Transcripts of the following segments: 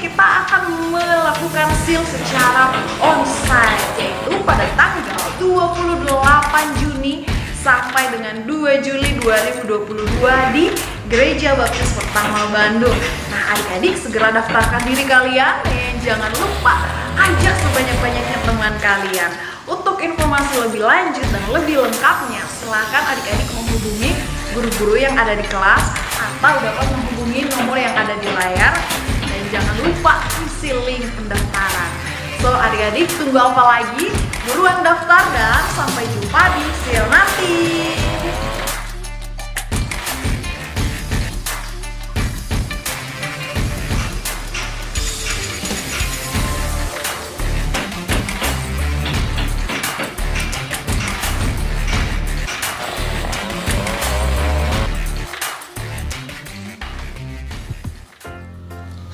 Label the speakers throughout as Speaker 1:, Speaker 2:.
Speaker 1: kita akan melakukan seal secara onsite, yaitu pada tanggal 28 Juni sampai dengan 2 Juli 2022 di Gereja Baptis Pertama Bandung. Nah, adik-adik segera daftarkan diri kalian dan jangan lupa ajak sebanyak-banyaknya teman kalian. Untuk informasi lebih lanjut dan lebih lengkapnya, silakan adik-adik menghubungi guru-guru yang ada di kelas atau dapat menghubungi nomor yang ada di layar. Dan jangan lupa isi link pendaftaran. So, adik-adik tunggu apa lagi? Buruan daftar dan sampai jumpa di seal nanti.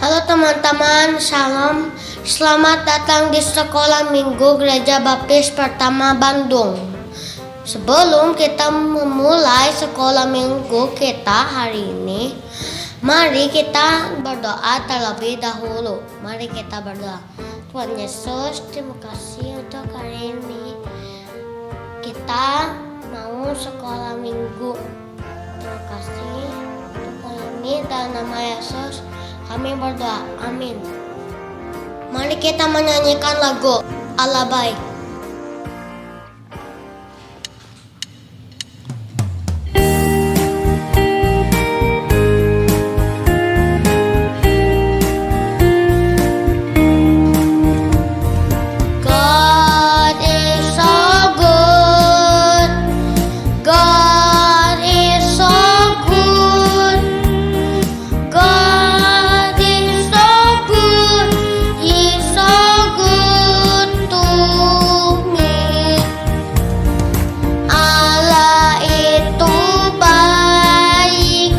Speaker 2: Halo teman-teman, shalom. Selamat datang di Sekolah Minggu Gereja Baptis Pertama Bandung. Sebelum kita memulai Sekolah Minggu kita hari ini, mari kita berdoa terlebih dahulu. Mari kita berdoa. Tuhan Yesus, terima kasih untuk hari ini. Kita mau Sekolah Minggu. Terima kasih untuk hari ini, dalam nama Yesus kami berdoa, amin. Mari kita menyanyikan lagu Allah Baik. God is so good. God is so good. God is so good. He's so good to me. Allah itu baik.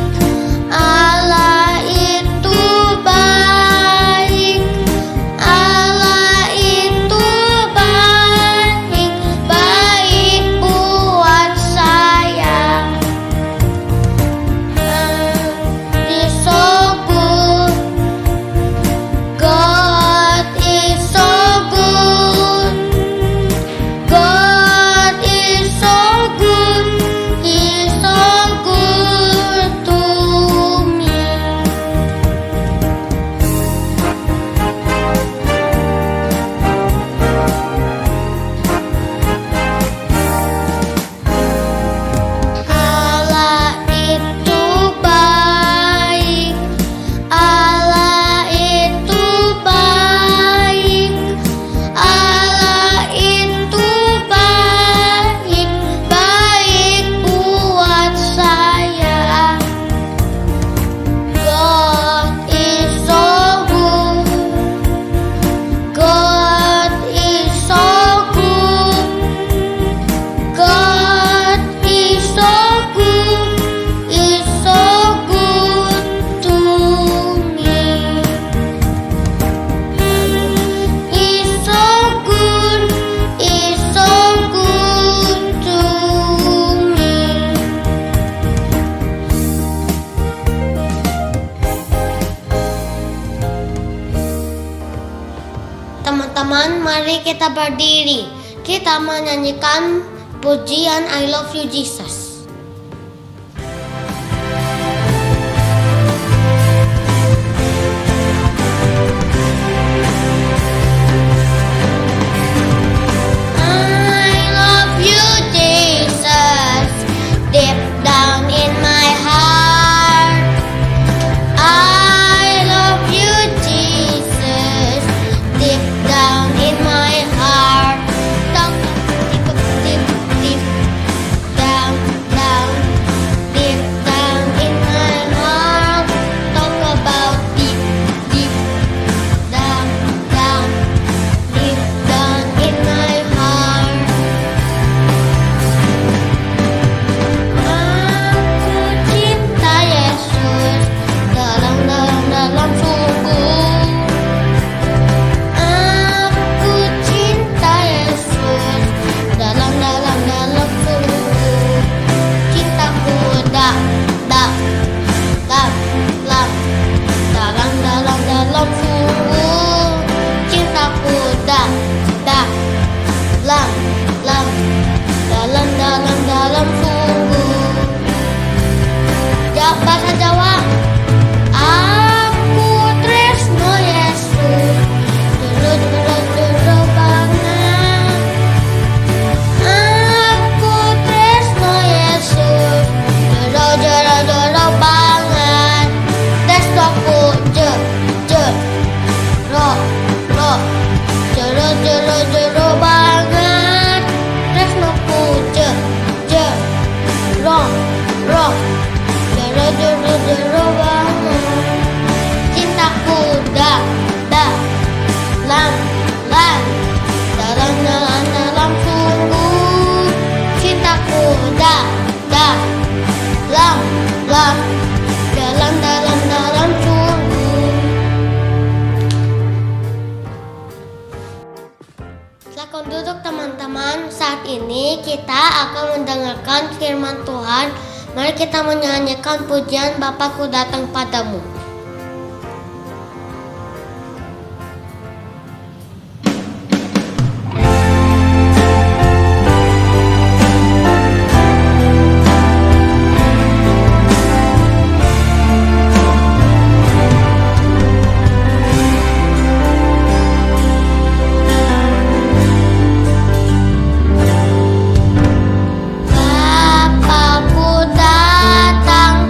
Speaker 2: Allah itu baik. Allah itu baik. Baik buat saya. He's so good. God is so good. God is so good. He's so good to me. Allah itu baik. Allah itu baik. Allah itu baik. Baik buat saya. God is so good. God is so good. God is so good. Is so good to me. Is so good. Is so good to me. Teman-teman, mari kita berdiri. Kita menyanyikan pujian I Love You Jesus. I love you, Jesus, deep down in my heart. I love you, Jesus, deep down in my heart. Down, deep, deep, deep down. da, da, lam, lam, dalam, dalam, dalam sungguh. Silakan duduk teman-teman. Saat ini kita akan mendengarkan firman Tuhan. Mari kita menyanyikan pujian Bapakku datang padamu. Bapakku datang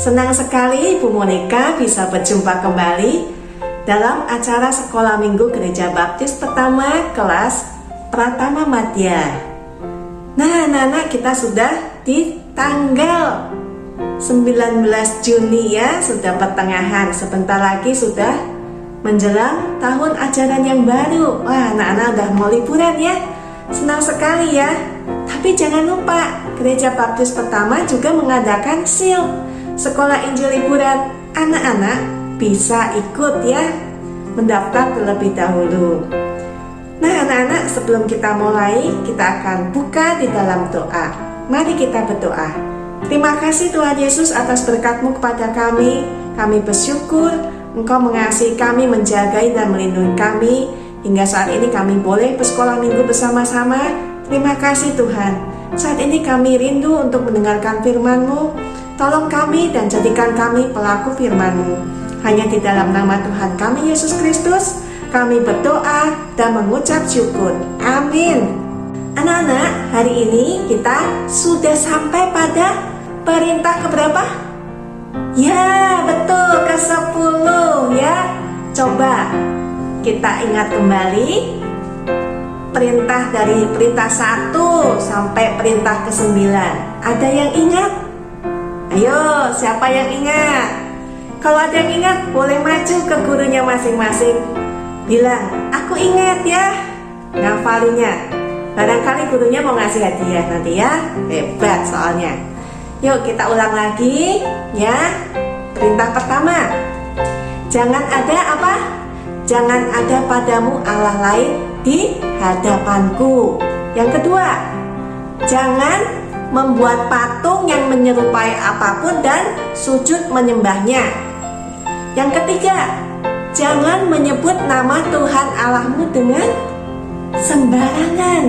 Speaker 3: Senang sekali Ibu Monica bisa berjumpa kembali dalam acara Sekolah Minggu Gereja Baptis Pertama kelas Pratama Madya. Nah, anak-anak, kita sudah di tanggal 19 Juni ya, sudah pertengahan. Sebentar lagi sudah menjelang tahun ajaran yang baru. Wah, anak-anak udah mau liburan ya. Senang sekali ya. Tapi jangan lupa, Gereja Baptis Pertama juga mengadakan SIL, Sekolah Injil Liburan. Anak-anak bisa ikut ya, mendaftar terlebih dahulu. Nah, anak-anak, sebelum kita mulai, kita akan buka di dalam doa. Mari kita berdoa. Terima kasih Tuhan Yesus atas berkat-Mu kepada kami. Kami bersyukur Engkau mengasihi kami, menjagai dan melindungi kami. Hingga saat ini kami boleh bersekolah minggu bersama-sama. Terima kasih Tuhan. Saat ini kami rindu untuk mendengarkan firman-Mu. Tolong kami dan jadikan kami pelaku firman-Mu. Hanya di dalam nama Tuhan kami Yesus Kristus, kami berdoa dan mengucap syukur. Amin. Anak-anak, hari ini kita sudah sampai pada perintah keberapa? Ya, betul, ke-10 ya. Coba kita ingat kembali perintah dari perintah 1 sampai perintah ke-9. Ada yang ingat? Ayo, siapa yang ingat? Kalau ada yang ingat, boleh maju ke gurunya masing-masing. Bilang, aku ingat ya, ngafalinya. Barangkali gurunya mau ngasih hadiah nanti ya. Hebat soalnya. Yuk kita ulang lagi ya. Perintah pertama, jangan ada apa? Jangan ada padamu Allah lain di hadapanku. Yang kedua, jangan membuat patung yang menyerupai apapun dan sujud menyembahnya. Yang ketiga, jangan menyebut nama Tuhan Allahmu dengan sembarangan.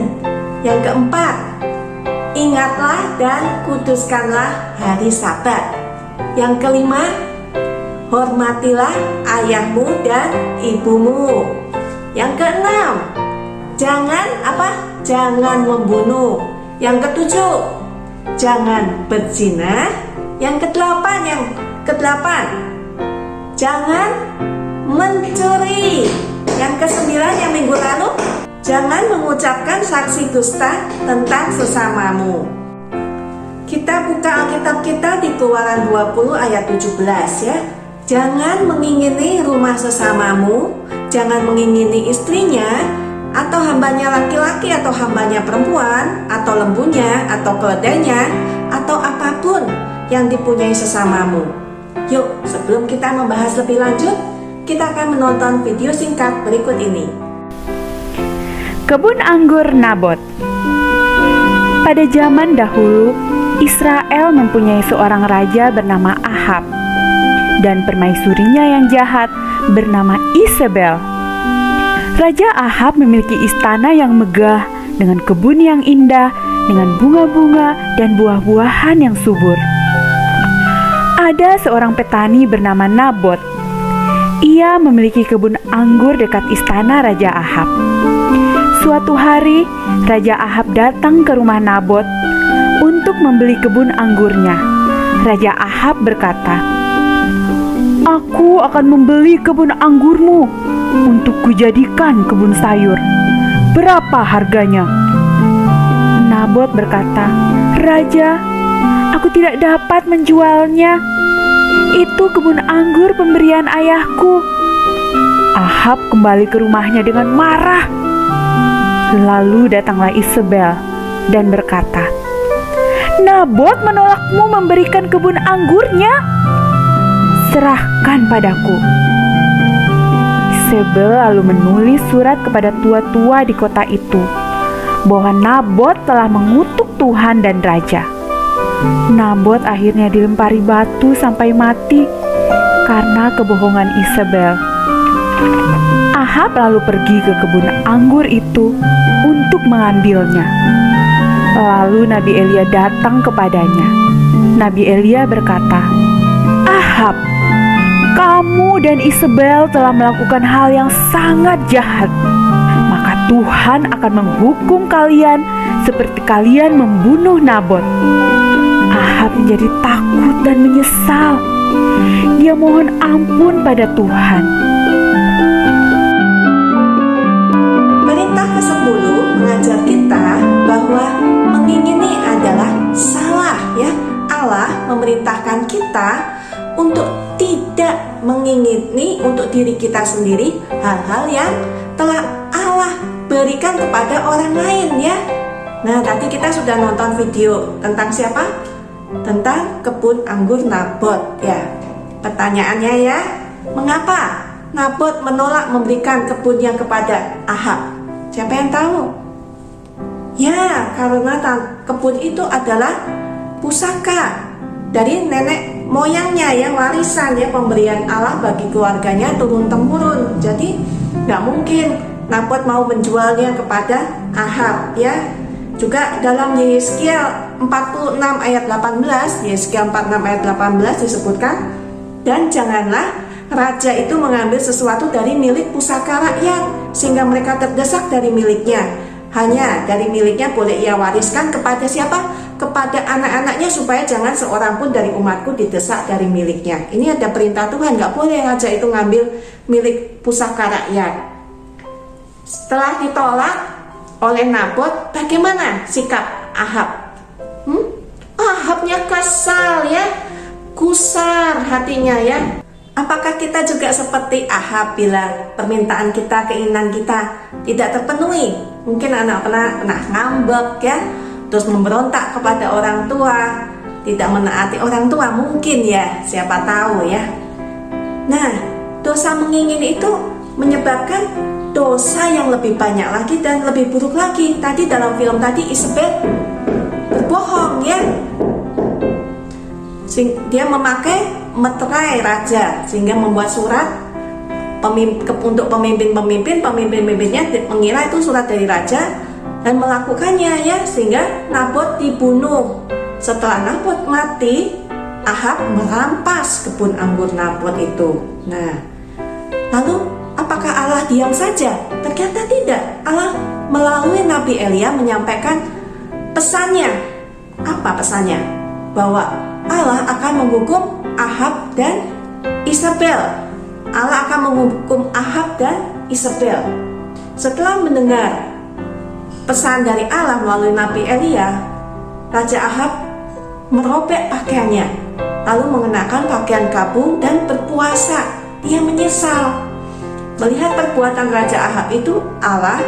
Speaker 3: Yang keempat, ingatlah dan kuduskanlah hari Sabat. Yang kelima, hormatilah ayahmu dan ibumu. Yang keenam, jangan apa? Jangan membunuh. Yang ketujuh, jangan berzina. Yang kedelapan, jangan mencuri. Yang kesembilan yang minggu lalu, jangan mengucapkan saksi dusta tentang sesamamu. Kita buka Alkitab kita di Keluaran 20 ayat 17 ya. Jangan mengingini rumah sesamamu, jangan mengingini istrinya, atau hambanya laki-laki atau hambanya perempuan, atau lembunya, atau keledainya, atau apapun yang dipunyai sesamamu. Yuk, sebelum kita membahas lebih lanjut, kita akan menonton video singkat berikut ini.
Speaker 4: Kebun anggur Nabot. Pada zaman dahulu, Israel mempunyai seorang raja bernama Ahab dan permaisurinya yang jahat bernama Isabel. Raja Ahab memiliki istana yang megah dengan kebun yang indah, dengan bunga-bunga dan buah-buahan yang subur. Ada seorang petani bernama Nabot. Ia memiliki kebun anggur dekat istana Raja Ahab. Suatu hari, Raja Ahab datang ke rumah Nabot untuk membeli kebun anggurnya. Raja Ahab berkata, "Aku akan membeli kebun anggurmu untuk kujadikan kebun sayur. Berapa harganya?" Nabot berkata, "Raja, aku tidak dapat menjualnya. Itu kebun anggur pemberian ayahku." Ahab kembali ke rumahnya dengan marah. Lalu datanglah Isabel dan berkata, "Nabot menolakmu memberikan kebun anggurnya. Serahkan padaku." Isabel lalu menulis surat kepada tua-tua di kota itu bahwa Nabot telah mengutuk Tuhan dan raja. Nabot akhirnya dilempari batu sampai mati karena kebohongan Isabel. Ahab lalu pergi ke kebun anggur itu untuk mengambilnya. Lalu Nabi Elia datang kepadanya. Nabi Elia berkata, "Ahab, kamu dan Isabel telah melakukan hal yang sangat jahat. Maka Tuhan akan menghukum kalian seperti kalian membunuh Nabot." Ahab menjadi takut dan menyesal. Dia mohon ampun pada Tuhan.
Speaker 3: Perintah ke-10 mengajar kita bahwa mengingat memerintahkan kita untuk tidak mengingini untuk diri kita sendiri hal-hal yang telah Allah berikan kepada orang lain ya. Nah, tadi kita sudah nonton video tentang siapa? Tentang kebun anggur Nabot ya. Pertanyaannya ya, mengapa Nabot menolak memberikan kebunnya kepada Ahab? Siapa yang tahu? Ya, karena kebun itu adalah pusaka dari nenek moyangnya ya, warisan ya, pemberian Allah bagi keluarganya turun-temurun. Jadi nggak mungkin Nabot mau menjualnya kepada Ahab ya. Juga dalam Yesaya 46 ayat 18, Yesaya 46 ayat 18 disebutkan, dan janganlah raja itu mengambil sesuatu dari milik pusaka rakyat sehingga mereka terdesak dari miliknya. Hanya dari miliknya boleh ia wariskan kepada siapa? Kepada anak-anaknya, supaya jangan seorang pun dari umatku didesak dari miliknya. Ini ada perintah Tuhan, nggak boleh raja itu ngambil milik pusaka rakyat. Setelah ditolak oleh Nabot, bagaimana sikap Ahab? Ahabnya kesal ya, gusar hatinya ya. Apakah kita juga seperti Ahab bila permintaan kita, keinginan kita tidak terpenuhi? Mungkin anak pernah ngambek ya, terus memberontak kepada orang tua, tidak menaati orang tua mungkin ya, siapa tahu ya. Nah, dosa mengingini itu menyebabkan dosa yang lebih banyak lagi dan lebih buruk lagi. Tadi dalam film tadi Isabel berbohong ya. Dia memakai meterai raja sehingga membuat surat untuk pemimpinnya mengira itu surat dari raja dan melakukannya ya, sehingga Nabot dibunuh. Setelah Nabot mati, Ahab merampas kebun anggur Nabot itu. Nah, lalu apakah Allah diam saja? Ternyata tidak. Allah melalui Nabi Elia menyampaikan pesannya. Apa pesannya? Bahwa Allah akan menghukum Ahab dan Isabel. Allah akan menghukum Ahab dan Isabel. Setelah mendengar pesan dari Allah melalui Nabi Elia, Raja Ahab merobek pakaiannya, lalu mengenakan pakaian kabung dan berpuasa. Dia menyesal. Melihat perbuatan Raja Ahab itu, Allah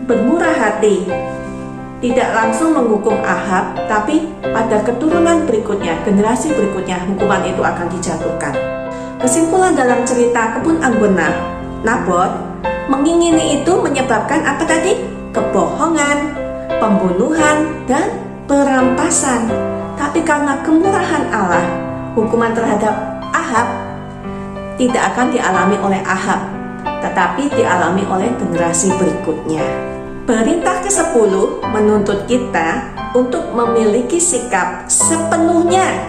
Speaker 3: bermurah hati, tidak langsung menghukum Ahab, tapi pada keturunan berikutnya, generasi berikutnya, hukuman itu akan dijatuhkan. Kesimpulan dalam cerita kebun anggur Nabot, mengingini itu menyebabkan apa tadi? Kebohongan, pembunuhan, dan perampasan. Tapi karena kemurahan Allah, hukuman terhadap Ahab tidak akan dialami oleh Ahab, tetapi dialami oleh generasi berikutnya. Perintah ke-10 menuntut kita untuk memiliki sikap sepenuhnya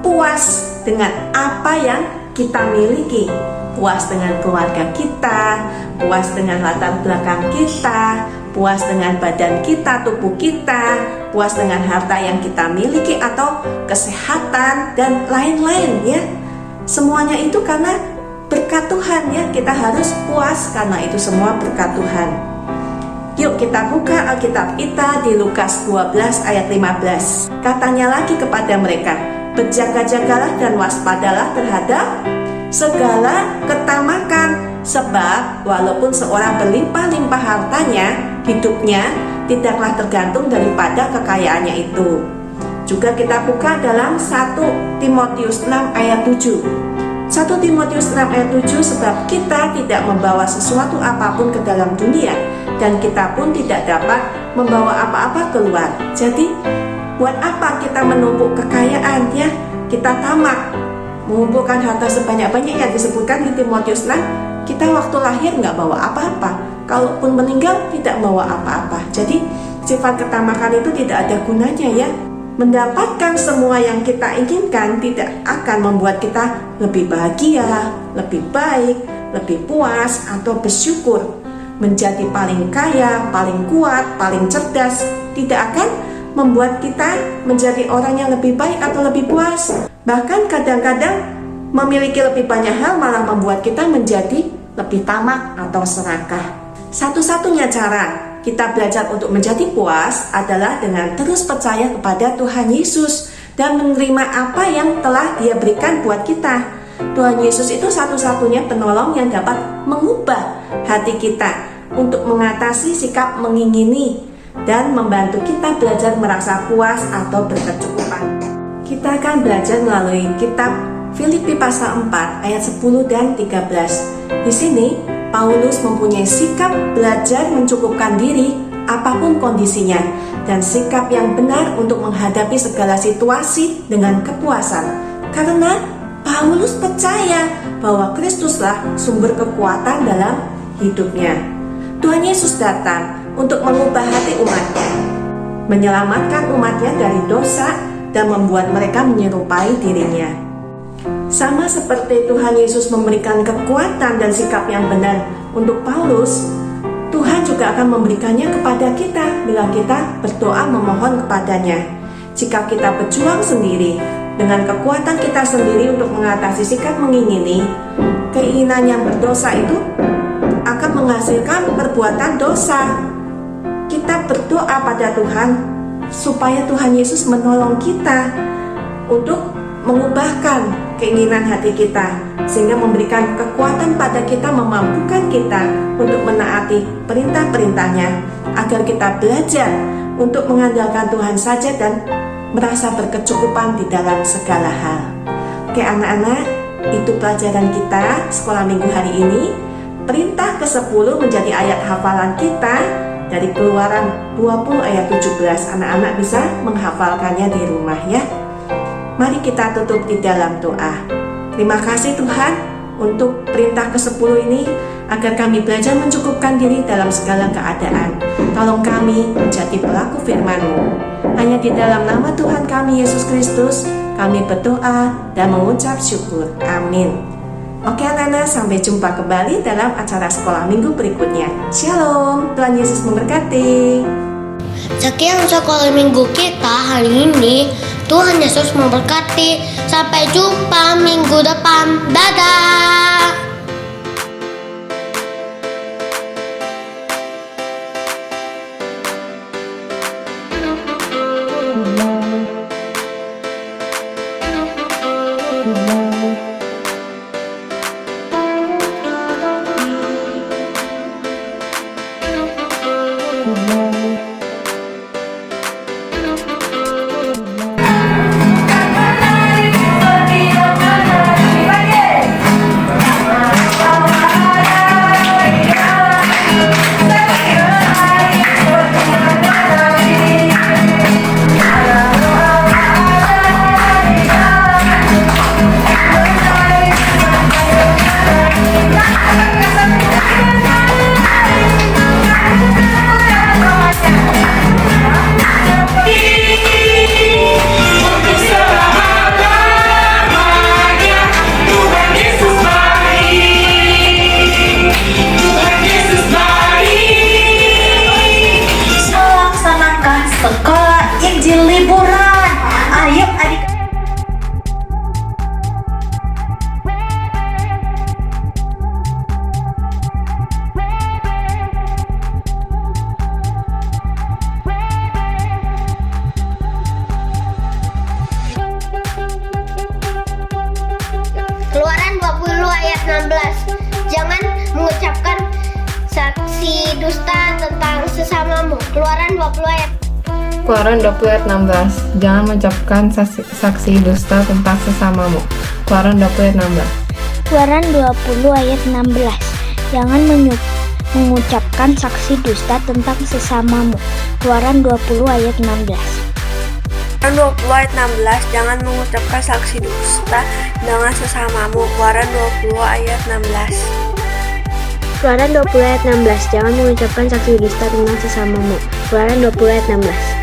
Speaker 3: puas dengan apa yang kita miliki, puas dengan keluarga kita, puas dengan latar belakang kita, puas dengan badan kita, tubuh kita, puas dengan harta yang kita miliki atau kesehatan dan lain-lain ya. Semuanya itu karena berkat Tuhan ya, kita harus puas karena itu semua berkat Tuhan. Yuk kita buka Alkitab kita di Lukas 12 ayat 15. Katanya lagi kepada mereka, berjaga-jagalah dan waspadalah terhadap segala ketamakan, sebab walaupun seorang berlimpah-limpah hartanya, hidupnya tidaklah tergantung daripada kekayaannya itu. Juga kita buka dalam 1 Timotius 6 ayat 7. 1 Timotius 6 ayat 7, sebab kita tidak membawa sesuatu apapun ke dalam dunia, dan kita pun tidak dapat membawa apa-apa keluar. Jadi buat apa kita menumpuk kekayaan ya? Kita tamak mengumpulkan harta sebanyak-banyaknya, disebutkan di Timotius 6. Kita waktu lahir nggak bawa apa-apa, kalaupun meninggal tidak bawa apa-apa. Jadi sifat ketamakan itu tidak ada gunanya ya. Mendapatkan semua yang kita inginkan tidak akan membuat kita lebih bahagia, lebih baik, lebih puas, atau bersyukur. Menjadi paling kaya, paling kuat, paling cerdas tidak akan membuat kita menjadi orang yang lebih baik atau lebih puas. Bahkan kadang-kadang memiliki lebih banyak hal malah membuat kita menjadi lebih tamak atau serakah. Satu-satunya cara kita belajar untuk menjadi puas adalah dengan terus percaya kepada Tuhan Yesus dan menerima apa yang telah Dia berikan buat kita. Tuhan Yesus itu satu-satunya penolong yang dapat mengubah hati kita untuk mengatasi sikap mengingini dan membantu kita belajar merasa puas atau berkecukupan. Kita akan belajar melalui kitab Filipi pasal 4 ayat 10 dan 13. Di sini Paulus mempunyai sikap belajar mencukupkan diri apapun kondisinya dan sikap yang benar untuk menghadapi segala situasi dengan kepuasan. Karena Paulus percaya bahwa Kristuslah sumber kekuatan dalam hidupnya. Tuhan Yesus datang untuk mengubah hati umatnya, menyelamatkan umatnya dari dosa dan membuat mereka menyerupai dirinya. Sama seperti Tuhan Yesus memberikan kekuatan dan sikap yang benar untuk Paulus, Tuhan juga akan memberikannya kepada kita bila kita berdoa memohon kepadanya. Jika kita berjuang sendiri dengan kekuatan kita sendiri untuk mengatasi sikap mengingini, keinginan yang berdosa itu akan menghasilkan perbuatan dosa. Kita berdoa pada Tuhan supaya Tuhan Yesus menolong kita untuk mengubahkan keinginan hati kita, sehingga memberikan kekuatan pada kita, memampukan kita untuk menaati perintah-perintahnya, agar kita belajar untuk mengandalkan Tuhan saja dan merasa berkecukupan di dalam segala hal. Oke anak-anak, itu pelajaran kita sekolah minggu hari ini. Perintah ke-10 menjadi ayat hafalan kita dari Keluaran 20 ayat 17. Anak-anak bisa menghafalkannya di rumah ya. Mari kita tutup di dalam doa. Terima kasih Tuhan untuk perintah ke-10 ini, agar kami belajar mencukupkan diri dalam segala keadaan. Tolong kami menjadi pelaku firman-Mu. Hanya di dalam nama Tuhan kami Yesus Kristus kami berdoa dan mengucap syukur. Amin. Oke anak-anak, sampai jumpa kembali dalam acara sekolah minggu berikutnya. Shalom, Tuhan Yesus memberkati.
Speaker 2: Sekian sekolah minggu kita hari ini. Tuhan Yesus memberkati. Sampai jumpa minggu depan. Dadah. Keluaran 20 ayat 16. Jangan mengucapkan saksi dusta tentang sesamamu. Keluaran 20 ayat 16. Jangan mengucapkan saksi dusta tentang sesamamu. Keluaran 20 ayat 16.
Speaker 5: Keluaran 20 ayat 16. Jangan mengucapkan saksi dusta tentang sesamamu. Keluaran 20 ayat 16.
Speaker 6: Keluaran 20 ayat 16. Jangan mengucapkan saksi dusta dengan sesamamu. Keluaran 20 ayat 16.
Speaker 5: Keluaran 20 ayat 16. Jangan mengucapkan saksi dusta tentang sesamamu. Keluaran 20 ayat 16.